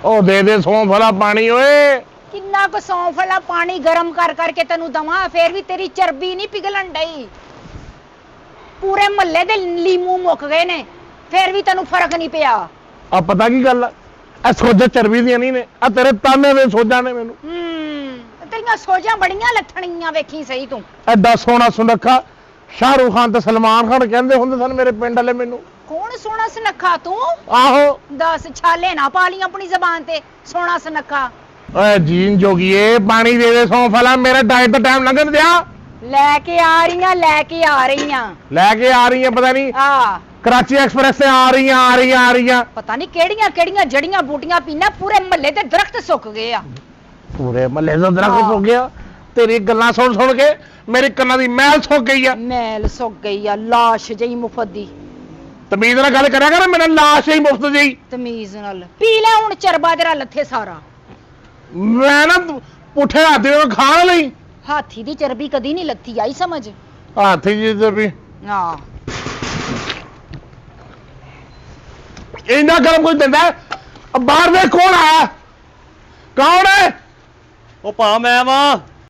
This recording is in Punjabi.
ਉਹ ਦੇ ਸੌਂਫ ਵਾਲਾ ਪਾਣੀ ਓਏ। ਕਿੰਨਾ ਕੁ ਸੌਂਫ ਵਾਲਾ ਪਾਣੀ ਗਰਮ ਕਰ ਕਰਕੇ ਤੈਨੂੰ ਦਵਾਂ, ਫੇਰ ਵੀ ਤੇਰੀ ਚਰਬੀ ਨਹੀਂ ਪਿਘਲਣ ਡਈ। ਪੂਰੇ ਮਹੱਲੇ ਦੇ ਲੀਮੂ ਮੁੱਕ ਗਏ ਨੇ, ਫੇਰ ਵੀ ਤੈਨੂੰ ਫਰਕ ਨਹੀਂ ਪਿਆ। ਆ ਪਤਾ ਕੀ ਗੱਲ ਆ ਸੋਜਾਂ ਚਰਬੀ ਦੀਆਂ ਨਹੀਂ ਨੇ, ਆ ਤੇਰੇ ਤਾਨੇ ਦੇ ਸੋਜਾਂ ਨੇ ਮੈਨੂੰ। ਤੇਰੀਆਂ ਸੋਜਾਂ ਬੜੀਆਂ ਲੱਥਣੀਆਂ, ਵੇਖੀ ਸਹੀ ਤੂੰ। ਐਡਾ ਸੋਹਣਾ ਸੁਨੱਖਾ ਸ਼ਾਹਰੁਖ ਖਾਨ ਤੇ ਸਲਮਾਨ ਖਾਨ ਕਹਿੰਦੇ ਹੁੰਦੇ ਸਨ ਮੇਰੇ ਪਿੰਡ ਵਾਲੇ ਮੈਨੂੰ। ਕੌਣ ਸੋਹਣਾ ਸੁਨੱਖਾ ਤੂੰ? ਆਹੋ ਦੱਸ, ਛਾਲੇ ਨਾ ਪਾ ਲਈ ਆਪਣੀ ਜ਼ਬਾਨ ਤੇ। ਸੋਹਣਾ ਸੁਨੱਖਾ ਓਏ ਜੀਨ ਜੋਗੀਏ, ਪਾਣੀ ਦੇ ਸੌਂਫ ਵਾਲਾ, ਮੇਰਾ ਡਾਈਟ ਦਾ ਟਾਈਮ ਲੰਘਣ ਦਿਆ। ਲੈ ਕੇ ਆ ਰਹੀਆਂ, ਲੈ ਕੇ ਆ ਰਹੀਆਂ, ਲੈ ਕੇ ਆ ਰਹੀ ਹੈ। ਪਤਾ ਨਹੀਂ ਕਰਾਚੀ ਐਕਸਪ੍ਰੈਸ ਤੇ ਆ ਰਹੀਆਂ ਪਤਾ ਨਹੀਂ ਕਿਹੜੀਆਂ ਕਿਹੜੀਆਂ ਜੜੀਆਂ ਬੂਟੀਆਂ ਪੀਣਾ। ਪੂਰੇ ਮਹੱਲੇ ਦੇ ਦਰਖਤ ਸੁੱਕ ਗਏ ਆ। ਪੂਰੇ ਮਹੱਲੇ ਦਾ ਦਰਖਤ ਸੁੱਕ ਗਿਆ। ਤੇਰੀ ਗੱਲਾਂ ਸੁਣ ਸੁਣ ਕੇ ਮੇਰੇ ਕੰਨਾਂ ਦੀ ਮੈਲ ਸੁੱਕ ਗਈ ਆ। ਮੈਲ ਸੁੱਕ ਗਈ ਆ, ਲਾਸ਼ ਜਿਹੀ ਮੁਫਤ ਦੀ। ਤਮੀਜ਼ ਨਾਲ ਗੱਲ ਕਰਿਆ ਕਰ, ਮੇਰਾ ਲਾਸ਼ ਹੀ ਮੁਫਤ ਜਿਹੀ। ਤਮੀਜ਼ ਨਾਲ ਪੀ ਲੈ ਹੁਣ, ਚਰਬਾ ਤੇਰਾ ਲੱਥੇ ਸਾਰਾ। ਮੈਂ ਨਾ ਪੁੱਠੇ ਹੱਥ ਦੇ ਖਾਣ ਲਈ। ਹਾਥੀ ਦੀ ਚਰਬੀ ਕਦੀ ਨਹੀਂ ਲੱਥੀ, ਆਈ ਸਮਝ? ਹਾਥੀ ਜੀ ਤੇ ਵੀ ਹਾਂ। ਇੰਨਾ ਗਰਮ ਕੋਈ ਦਿੰਦਾ? ਬਾਹਰ ਦੇ ਕੌਣ ਆਇਆ? ਕੌਣ ਹੈ? ਉਹ ਭਾ ਮੈਂ ਵਾਂ।